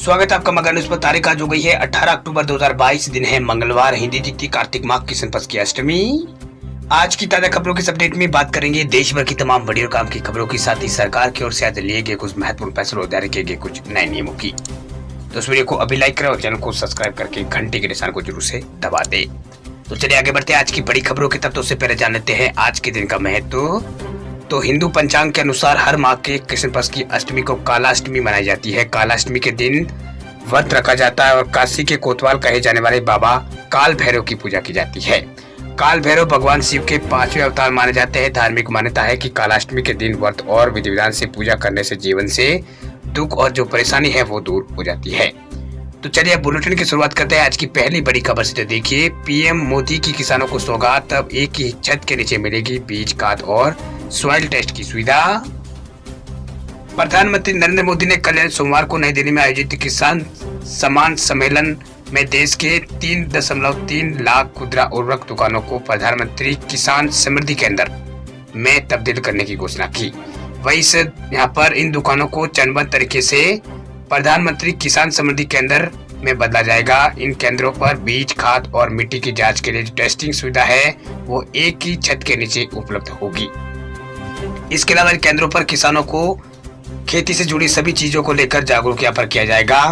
स्वागत है आपका मगर न्यूज पर। तारीख आज हो गई है 18 अक्टूबर 2022, दिन है मंगलवार, हिंदी तिथि कार्तिक माह की संपत्ति की अष्टमी। आज की ताजा खबरों के अपडेट में बात करेंगे देश भर की तमाम बड़ी और काम की खबरों के साथ ही सरकार की ओर से आज लिए गए कुछ महत्वपूर्ण फैसलों और जारी किए गए कुछ नए नियमों की। तो इस वीडियो को अभी लाइक करें और चैनल को सब्सक्राइब करके घंटे के निशान को जरूर से दबा दे। तो चलिए आगे बढ़ते हैं आज की बड़ी खबरों की तरफ। तो उससे पहले जान लेते हैं आज के दिन का महत्व। तो हिंदू पंचांग के अनुसार हर माह के कृष्ण पक्ष की अष्टमी को कालाष्टमी मनाई जाती है। कालाष्टमी के दिन व्रत रखा जाता है और काशी के कोतवाल कहे जाने वाले बाबा काल भैरव की पूजा की जाती है। काल भैरव भगवान शिव के 5वें अवतार माने जाते हैं। धार्मिक मान्यता है कि कालाष्टमी के दिन व्रत और विधि विधान से पूजा करने से जीवन से दुख और जो परेशानी है वो दूर हो जाती है। तो चलिए अब बुलेटिन की शुरुआत करते हैं आज की पहली बड़ी खबर से। तो देखिए, पीएम मोदी की किसानों को सौगात, अब एक ही छत के नीचे मिलेगी बीज, खाद और सॉइल टेस्ट की सुविधा। प्रधानमंत्री नरेंद्र मोदी ने कल सोमवार को नई दिल्ली में आयोजित किसान सम्मान सम्मेलन में देश के 3.3 लाख खुदरा उर्वरक दुकानों को प्रधानमंत्री किसान समृद्धि केंद्र में तब्दील करने की घोषणा की। वहीं इस यहाँ पर इन दुकानों को चरणबद्ध तरीके से प्रधानमंत्री किसान समृद्धि केंद्र में बदला जाएगा। इन केंद्रों पर बीज, खाद और मिट्टी की जांच के लिए जो टेस्टिंग सुविधा है वो एक ही छत के नीचे उपलब्ध होगी। इसके अलावा इन केंद्रों पर किसानों को खेती से जुड़ी सभी चीजों को लेकर जागरूक यहाँ पर किया जाएगा।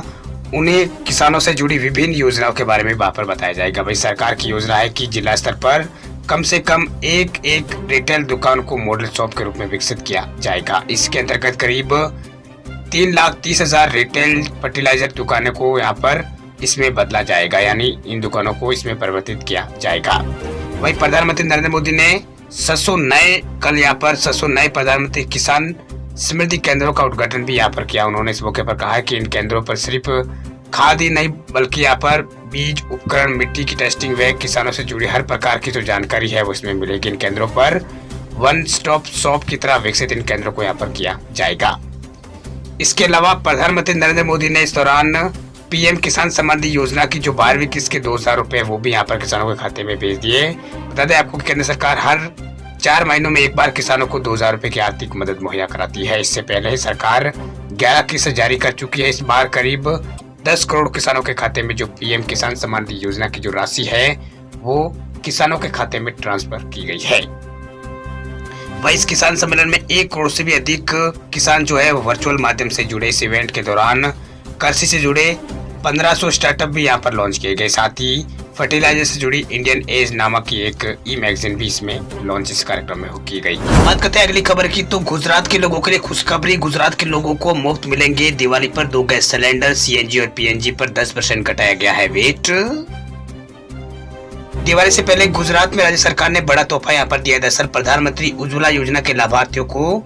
उन्हें किसानों से जुड़ी विभिन्न योजनाओं के बारे में वहाँ पर बताया जाएगा। वही सरकार की योजना है कि जिला स्तर पर कम से कम एक रिटेल दुकान को मॉडल शॉप के रूप में विकसित किया जाएगा। इसके अंतर्गत करीब 3,30,000 रिटेल फर्टिलाइजर दुकानों को यहाँ पर इसमें बदला जाएगा, यानी इन दुकानों को इसमें परिवर्तित किया जाएगा। वही प्रधानमंत्री नरेंद्र मोदी ने 600 नए प्रधानमंत्री किसान समृद्धि केंद्रों का उद्घाटन भी यहाँ पर किया। उन्होंने इस मौके पर कहा कि इन केंद्रों पर सिर्फ खाद ही नहीं बल्कि यहाँ पर बीज, उपकरण, मिट्टी की टेस्टिंग व किसानों से जुड़ी हर प्रकार की जो जानकारी है वो इसमें मिलेगी। इन केंद्रों पर वन स्टॉप शॉप की तरह विकसित इन केंद्रों को यहाँ पर किया जाएगा। इसके अलावा प्रधानमंत्री नरेंद्र मोदी ने इस दौरान पीएम किसान समृद्धि योजना की जो 12वीं किस्त के 2,000 रुपए वो भी यहाँ पर किसानों के खाते में भेज दिए। बता दें आपको केंद्र सरकार हर 4 महीनों में एक बार किसानों को 2,000 रुपए की आर्थिक मदद मुहैया कराती है। इससे पहले सरकार 11 किस्त जारी कर चुकी है। इस बार करीब 10 करोड़ किसानों के खाते में जो पीएम किसान समृद्धि योजना की जो राशि है वो किसानों के खाते में ट्रांसफर की गई है। वही इस किसान सम्मेलन में 1 करोड़ से भी अधिक किसान जो है वो वर्चुअल माध्यम से जुड़े। इस इवेंट के दौरान कृषि से जुड़े 1500 स्टार्टअप भी यहाँ पर लॉन्च किए गए। साथ ही फर्टिलाइजर से जुड़ी इंडियन एज नामक की एक मैगजीन भी इसमें लॉन्च इस कार्यक्रम में की गई। बात करते हैं अगली खबर की। तो गुजरात के लोगों के लिए खुशखबरी। गुजरात के लोगों को मुफ्त मिलेंगे दिवाली पर 2 गैस सिलेंडर। सीएनजी और पीएनजी पर 10% घटाया गया है वेट। दिवाली से पहले गुजरात में राज्य सरकार ने बड़ा तोहफा यहाँ पर दिया। दरअसल प्रधानमंत्री उज्ज्वला योजना के लाभार्थियों को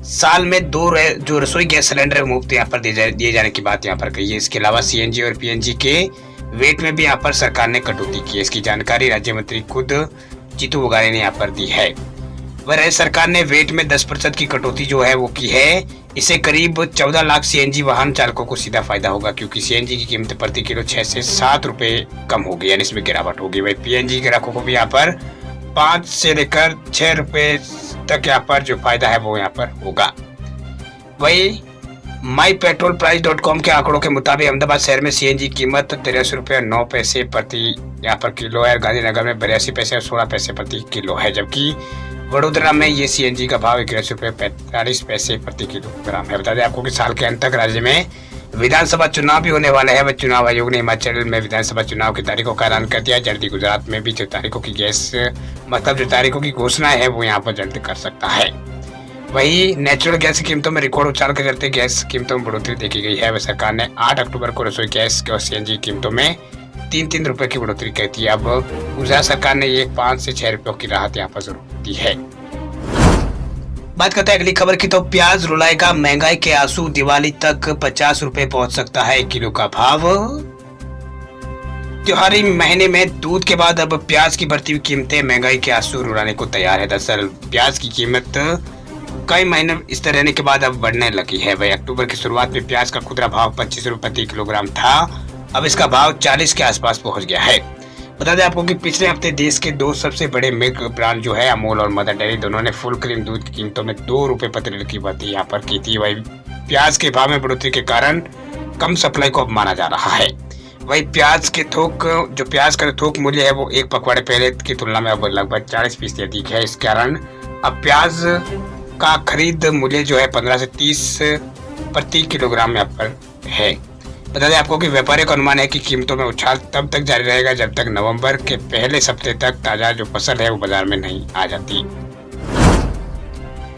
साल में 2 जो रसोई गैस सिलेंडर मुफ्त यहाँ पर दिए जाने की बात यहाँ पर कही है। इसके अलावा सीएनजी और पीएनजी के वेट में भी यहाँ पर सरकार ने कटौती की है। इसकी जानकारी राज्य मंत्री खुद जीतू वगारे ने यहाँ पर दी है। वह राज्य सरकार ने वेट में 10% की कटौती जो है वो की है। इससे करीब 14 लाख सीएनजी वाहन चालकों को सीधा फायदा होगा, क्योंकि सीएनजी की कीमत प्रति किलो 6 से 7 रुपए कम होगी, यानी इसमें गिरावट होगी। वही पीएनजी ग्राहकों को भी यहाँ पर 5 से लेकर 6 रुपए तक यहाँ पर जो फायदा है वो यहाँ पर होगा। वही mypetrolprice.com के आंकड़ों के मुताबिक अहमदाबाद शहर में सीएनजी कीमत 83 रुपये 9 पैसे प्रति यहाँ पर किलो है। गांधीनगर में 82 पैसे और 16 पैसे प्रति किलो है, जबकि वडोदरा में ये सीएनजी का भाव 81 रुपये 45 पैसे प्रति किलोग्राम है। बता दें आपको कि साल के अंत तक राज्य में विधानसभा चुनाव भी होने वाले हैं। चुनाव आयोग ने हिमाचल में विधानसभा चुनाव की तारीखों का ऐलान कर दिया। जल्दी गुजरात में भी जो तारीखों की जो तारीखों की घोषणा है वो यहाँ पर जल्द कर सकता है। वही नेचुरल गैस की कीमतों में रिकॉर्ड उछाल के चलते गैस कीमतों में बढ़ोतरी देखी गई है। वह सरकार ने 8 अक्टूबर को रसोई गैस और सीएनजी कीमतों में 3 रुपए की बढ़ोतरी की थी। अब गुजरात सरकार ने ये 5 से 6 रुपयों की राहत यहाँ पर जरूर दी है। बात करते हैं अगली खबर की। तो प्याज रुलाएगा महंगाई के आंसू। दिवाली तक 50 रुपए पहुंच सकता है किलो का भाव। त्योहारी महीने में दूध के बाद अब प्याज की बढ़ती हुई कीमतें महंगाई के आंसू रुलाने को तैयार है। दरअसल प्याज की कीमत कई महीने इस तरह रहने के बाद अब बढ़ने लगी है। वही अक्टूबर की शुरुआत में प्याज का खुदरा भाव 25 रुपए प्रति किलोग्राम था, अब इसका भाव 40 के आसपास पहुंच गया है। बता दें आपको कि पिछले हफ्ते देश के 2 सबसे बड़े मिल्क ब्रांड जो है अमूल और मदर डेयरी, दोनों ने फुल क्रीम दूध की कीमतों में 2 रुपए प्रति लीटर की बढ़ोतरी यहाँ पर की थी। वही प्याज के भाव में बढ़ोतरी के कारण कम सप्लाई को अब माना जा रहा है। वही प्याज का थोक मूल्य है वो एक पखवाड़े पहले की तुलना में अब लगभग 40% अधिक है। इस कारण अब प्याज का खरीद मूल्य जो है 15 से 30 प्रति किलोग्राम यहाँ पर है। बता दें आपको कि व्यापारियों का अनुमान है कि कीमतों में उछाल तब तक जारी रहेगा जब तक नवंबर के पहले सप्ताह तक ताजा जो फसल है वो बाजार में नहीं आ जाती।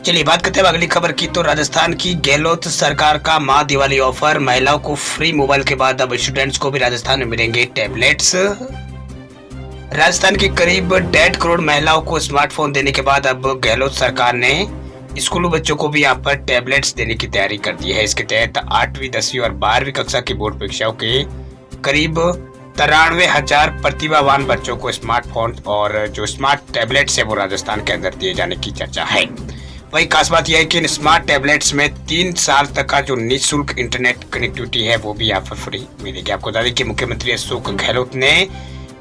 चलिए बात करते हैं अगली खबर की। तो राजस्थान की गहलोत सरकार का मां दिवाली ऑफर, महिलाओं को फ्री मोबाइल के बाद अब स्टूडेंट्स को भी राजस्थान में मिलेंगे टैबलेट्स। राजस्थान की करीब 1.5 करोड़ महिलाओं को स्मार्टफोन देने के बाद अब गहलोत सरकार ने स्कूली बच्चों को भी यहाँ पर टैबलेट्स देने की तैयारी कर दी है। इसके तहत 8वीं 10वीं और 12वीं कक्षा की बोर्ड परीक्षाओं के करीब 93,000 प्रतिभावान बच्चों को स्मार्टफोन और जो स्मार्ट टैबलेट्स है वो राजस्थान के अंदर दिए जाने की चर्चा है। वही खास बात यह है कि इन स्मार्ट टैबलेट्स में 3 साल तक का जो निःशुल्क इंटरनेट कनेक्टिविटी है वो भी यहाँ पर फ्री मिलेगी। आपको बता दें कि मुख्यमंत्री अशोक गहलोत ने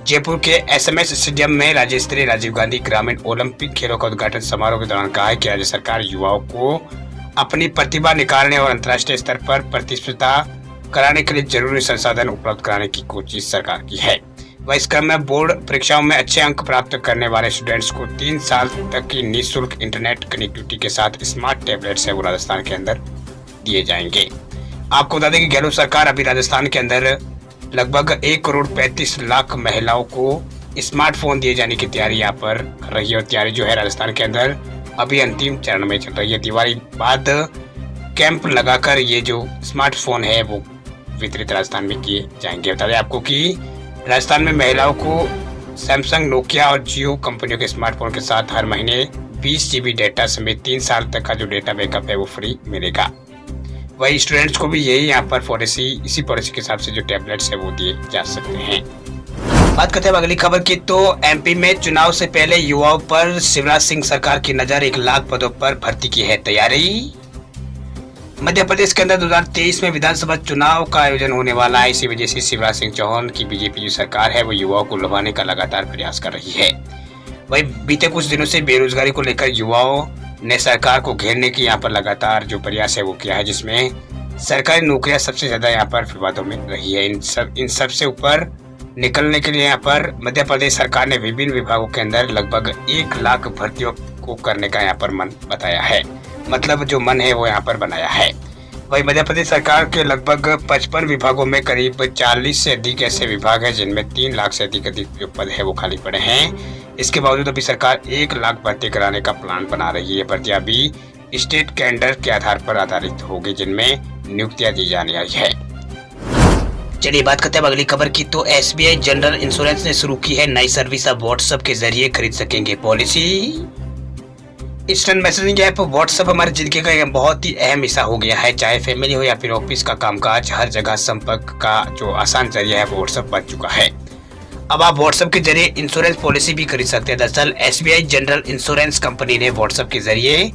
जयपुर के एसएमएस स्टेडियम में राज्य स्तरीय राजीव गांधी ग्रामीण ओलंपिक खेलों का उद्घाटन समारोह के दौरान कहा है कि राज्य सरकार युवाओं को अपनी प्रतिभा निखारने और अंतर्राष्ट्रीय स्तर पर प्रतिस्पर्धा कराने के लिए जरूरी संसाधन उपलब्ध कराने की कोशिश सरकार की है। वह इस क्रम में बोर्ड परीक्षाओं में अच्छे अंक प्राप्त करने वाले स्टूडेंट्स को 3 साल तक की निःशुल्क इंटरनेट कनेक्टिविटी के साथ स्मार्ट टैबलेट्स है वो राजस्थान के अंदर दिए जाएंगे। आपको बता दें कि गहलोत सरकार अभी राजस्थान के अंदर लगभग 1 करोड़ 35 लाख महिलाओं को स्मार्टफोन दिए जाने की तैयारी यहाँ पर कर रही है। और तैयारी जो है राजस्थान के अंदर अभी अंतिम चरण में चल रही है। दिवाली बाद कैंप लगाकर ये जो स्मार्टफोन है वो वितरित राजस्थान में किए जाएंगे। बता दें आपको कि राजस्थान में महिलाओं को सैमसंग, नोकिया और जियो कंपनियों के स्मार्टफोन के साथ हर महीने 20 GB डेटा समेत 3 साल तक का जो डेटा बैकअप है वो फ्री मिलेगा। वही स्टूडेंट्स को भी यही यहाँ पर इसी पॉलिसी के हिसाब से जो टैबलेट्स है वो दिए जा सकते हैं। बात करते हैं अगली खबर की। तो एमपी में चुनाव से पहले युवाओं पर शिवराज सिंह सरकार की नजर, 1 लाख पदों पर भर्ती की है तैयारी। मध्य प्रदेश के अंदर 2023 में विधानसभा चुनाव का आयोजन होने वाला है। इसी वजह से शिवराज सिंह चौहान की बीजेपी जो सरकार है वो युवाओं को लुभाने का लगातार प्रयास कर रही है। वही बीते कुछ दिनों से बेरोजगारी को लेकर युवाओं ने सरकार को घेरने की यहाँ पर लगातार जो प्रयास है वो किया है, जिसमें सरकारी नौकरियां सबसे ज्यादा यहाँ पर विवादों में रही है। इन सब से ऊपर निकलने के लिए यहाँ पर मध्य प्रदेश सरकार ने विभिन्न विभागों के अंदर लगभग 1 लाख भर्तियों को करने का यहाँ पर मन बताया है, मतलब जो मन है वो यहाँ पर बनाया है। वही मध्य प्रदेश सरकार के लगभग 55 विभागों में करीब 40 से अधिक ऐसे विभाग हैं जिनमें 3 लाख से अधिक जो पद है वो खाली पड़े हैं। इसके बावजूद अभी सरकार 1 लाख भर्ती कराने का प्लान बना रही है। भर्तियां भी स्टेट कैलेंडर के आधार पर आधारित होगी जिनमें नियुक्तियां दी जाने आई है। चलिए बात करते हैं अगली खबर की। तो एसबीआई जनरल इंश्योरेंस ने शुरू की है नई सर्विस, अब व्हाट्सएप के जरिए खरीद सकेंगे policy. Instant messaging app WhatsApp हमारी जिंदगी का एक बहुत ही अहम हिस्सा हो गया है। चाहे फैमिली हो या फिर ऑफिस का कामकाज, हर जगह संपर्क का जो आसान जरिया है वो व्हाट्सएप बन चुका है। अब आप व्हाट्सएप के जरिए इंश्योरेंस पॉलिसी भी खरीद सकते हैं। दरअसल एसबीआई जनरल इंश्योरेंस कंपनी ने व्हाट्सएप के जरिए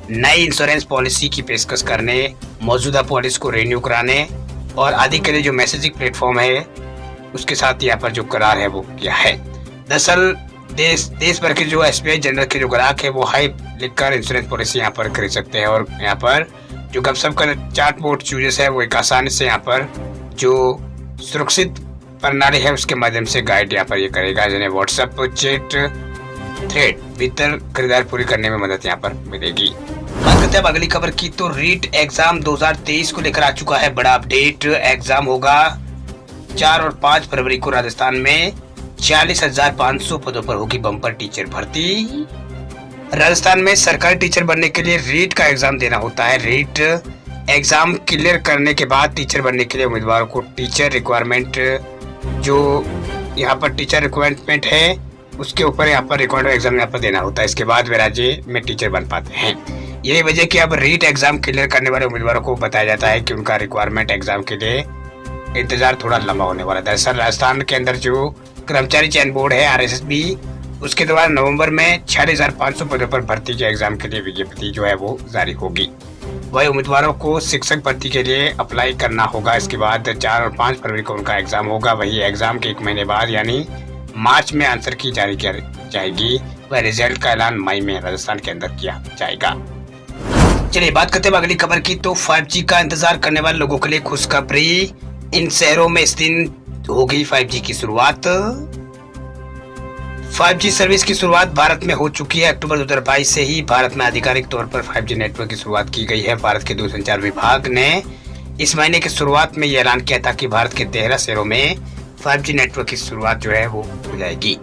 नई इंश्योरेंस पॉलिसी की पेशकश करने, मौजूदा पॉलिसी को रिन्यू कराने और आदि के लिए जो मैसेजिंग प्लेटफॉर्म है उसके साथ यहाँ पर जो करार है वो किया है। दरअसल देश भर के जो एसबीआई जनरल के जो ग्राहक है वो हाई लिखकर इंश्योरेंस पॉलिसी यहाँ पर खरीद सकते हैं। और यहाँ पर जो गपशप का चैटबॉट यूजर्स है वो एक आसानी से यहाँ पर जो सुरक्षित प्रणाली है उसके माध्यम से गाइड यहाँ पर ये करेगा, जिन्हें व्हाट्सएप चैट थ्रेड भीतर खरीदारी पूरी करने में मदद यहाँ पर मिलेगी। बात करते हैं अब अगली खबर की। तो रीट एग्जाम 2023 को लेकर आ चुका है बड़ा अपडेट। एग्जाम होगा 4 और 5 फरवरी को। राजस्थान में 40,500 पदों पर होगी बम्पर टीचर भर्ती। राजस्थान में सरकारी टीचर बनने के लिए रीट का एग्जाम देना होता है। रीट एग्जाम क्लियर करने के बाद टीचर बनने के लिए उम्मीदवारों को टीचर रिक्वायरमेंट, जो यहाँ पर टीचर रिक्वायरमेंट है उसके ऊपर यहाँ पर रिक्वायरमेंट एग्जाम यहाँ पर देना होता है। इसके बाद वे राज्य में टीचर बन पाते हैं। यही वजह कि अब रीट एग्जाम क्लियर करने वाले उम्मीदवारों को बताया जाता है कि उनका रिक्वायरमेंट एग्जाम के लिए इंतजार थोड़ा लंबा होने वाला है। दरअसल राजस्थान के अंदर जो कर्मचारी चयन बोर्ड है आरएसएसबी, उसके द्वारा नवंबर में 46,500 पदों पर भर्ती के एग्जाम के लिए विज्ञप्ति जो है वो जारी होगी। वही उम्मीदवारों को शिक्षक भर्ती के लिए अप्लाई करना होगा। इसके बाद 4 और 5 फरवरी को उनका एग्जाम होगा। वही एग्जाम के 1 महीने बाद यानी मार्च में आंसर की जारी की जाएगी। वह रिजल्ट का ऐलान मई में राजस्थान के अंदर किया जाएगा। चलिए बात करते हैं अगली खबर की। तो 5G का इंतजार करने वाले लोगों के लिए खुशखबरी, इन शहरों में इस दिन होगी 5G की शुरुआत। 5G सर्विस की शुरुआत भारत में हो चुकी है। अक्टूबर 2022 से ही भारत में आधिकारिक तौर पर 5G नेटवर्क की शुरुआत की गई है। भारत के दूरसंचार विभाग ने इस महीने की शुरुआत में यह ऐलान किया था कि भारत के 13 शहरों में 5G नेटवर्क की शुरुआत जो है वो हो जाएगी।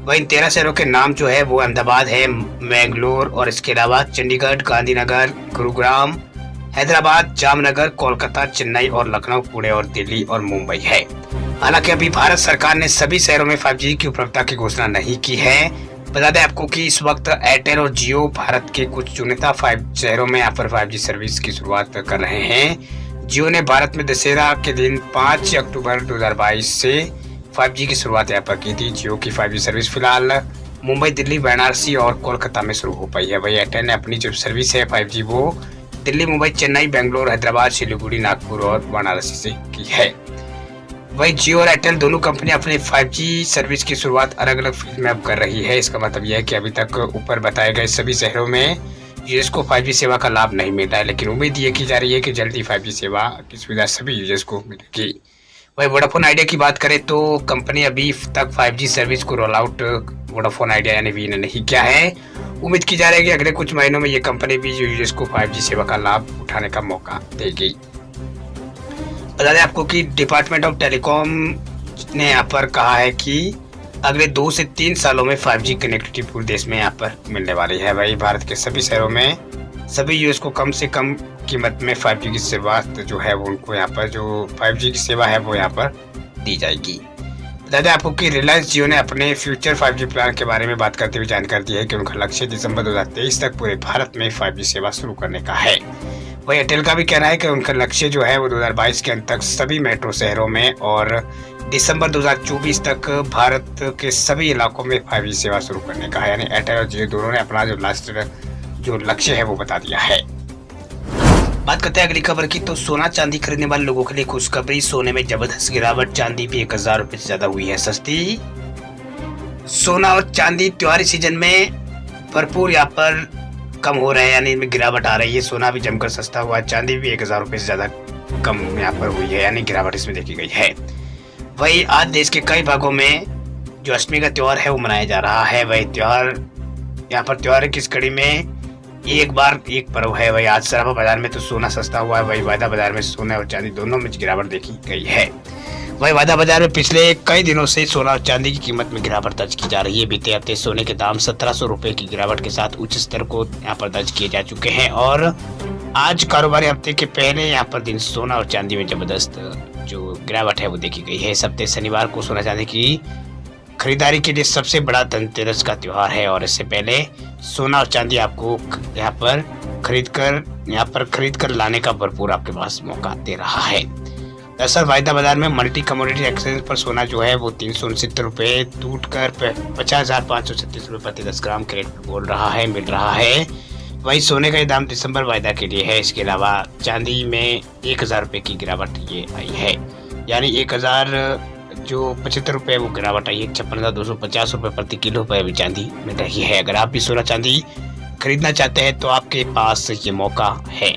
वह इन 13 शहरों के नाम जो है वो अहमदाबाद है, मैंगलोर और इसके अलावा चंडीगढ़, गांधीनगर, गुरुग्राम, हैदराबाद, जामनगर, कोलकाता, चेन्नई और लखनऊ, पुणे और दिल्ली और मुंबई है। हालांकि अभी भारत सरकार ने सभी शहरों में 5G की उपलब्धता की घोषणा नहीं की है। बता दें आपको कि इस वक्त एयरटेल और जियो भारत के कुछ चुनिंदा 5 शहरों में यहाँ पर 5G सर्विस की शुरुआत कर रहे हैं। जियो ने भारत में दशहरा के दिन 5 अक्टूबर 2022 से 5G की शुरुआत यहाँ पर की थी। जियो की 5G सर्विस फिलहाल मुंबई, दिल्ली, वाराणसी और कोलकाता में शुरू हो पाई है। वही एयरटेल ने अपनी जो सर्विस है 5G वो दिल्ली, मुंबई, चेन्नई, बेंगलोर, हैदराबाद, सिलीगुड़ी, नागपुर और वाराणसी से की है। वही जियो और एयरटेल दोनों कंपनियां अपने 5G सर्विस की शुरुआत अलग अलग फेज में अब कर रही है। इसका मतलब यह है कि अभी तक ऊपर बताए गए सभी शहरों में यूजर्स को 5G सेवा का लाभ नहीं मिल रहा है, लेकिन उम्मीद ये की जा रही है कि जल्दी 5G सेवा की सुविधा सभी यूजर्स को मिलेगी। वही वोडाफोन आइडिया की बात करें तो कंपनी अभी तक 5G सर्विस को रोल आउट वोडाफोन आइडिया यानी वी ने नहीं किया है। उम्मीद की जा रही है कि अगले कुछ महीनों में ये कंपनी भी यूजर्स को 5G सेवा का लाभ उठाने का मौका देगी। बता दें आपको कि डिपार्टमेंट ऑफ टेलीकॉम ने यहाँ पर कहा है कि अगले 2 से 3 सालों में 5G कनेक्टिविटी पूरे देश में यहाँ पर मिलने वाली है। वही भारत के सभी शहरों में सभी यूजर्स को कम से कम कीमत में 5G की सेवा जो है वो उनको यहाँ पर जो 5G की सेवा है वो यहाँ पर दी जाएगी। बता दें आपको कि रिलायंस जियो ने अपने फ्यूचर 5G प्लान के बारे में बात करते हुए जानकारी दी है कि उनका लक्ष्य दिसंबर 2023 तक पूरे भारत में 5G सेवा शुरू करने का है। वही एयरटेल का भी कहना है कि उनका लक्ष्य जो है वो 2022 के अंत तक सभी मेट्रो शहरों में और दिसंबर 2024 तक भारत के सभी इलाकों में 5G सेवा शुरू करने का है। यानी एयरटेल और जियो दोनों ने अपना जो लक्ष्य है वो बता दिया है। बात करते हैं अगली खबर की। तो सोना चांदी खरीदने वाले लोगों के लिए खुशखबरी, सोने में जबरदस्त गिरावट, चांदी भी 1000 रुपए से ज्यादा हुई है सस्ती। सोना और चांदी त्योहारी सीजन में भरपूर यहाँ पर कम हो रहे हैं, यानी इनमें गिरावट आ रही है। सोना भी जमकर सस्ता हुआ, चांदी भी 1000 रुपए से ज्यादा कम यहाँ पर हुई है, यानी गिरावट इसमें देखी गई है। वही आज देश के कई भागों में जो अष्टमी का त्योहार है वो मनाया जा रहा है। वही त्योहार यहाँ पर त्योहार की इस कड़ी में एक बार एक पर्व है। वही आज सराफा बाजार में तो सोना सस्ता हुआ है। वही वायदा बाजार में सोना और चांदी दोनों में गिरावट देखी गई है। वही वायदा बाजार में पिछले कई दिनों से सोना और चांदी की कीमत में गिरावट दर्ज की जा रही है। बीते हफ्ते सोने के दाम 1700 रुपए की गिरावट के साथ उच्च स्तर को यहाँ पर दर्ज किए जा चुके हैं और आज कारोबारी हफ्ते के पहले यहाँ पर दिन सोना और चांदी में जबरदस्त जो गिरावट है वो देखी गई है। इस हफ्ते शनिवार को सोना चांदी की खरीदारी के लिए सबसे बड़ा धनतेरस का त्योहार है और इससे पहले सोना और चांदी आपको यहाँ पर खरीद कर लाने का भरपूर आपके पास मौका दे रहा है। दरअसल वायदा बाजार में मल्टी कमोडिटी एक्सचेंज पर सोना जो है वो 369 रुपए टूट कर 50,536 रुपए प्रति 10 ग्राम के रेट पर मिल रहा है। वही सोने का ये दाम दिसंबर वायदा के लिए है। इसके अलावा चांदी में 1000 रुपए की गिरावट ये आई है, यानी 1075 रुपए वो गिरावट आई है। 56,250 रुपए प्रति किलो पर अभी चांदी मिल रही है। अगर आप भी सोना चांदी खरीदना चाहते हैं तो आपके पास ये मौका है।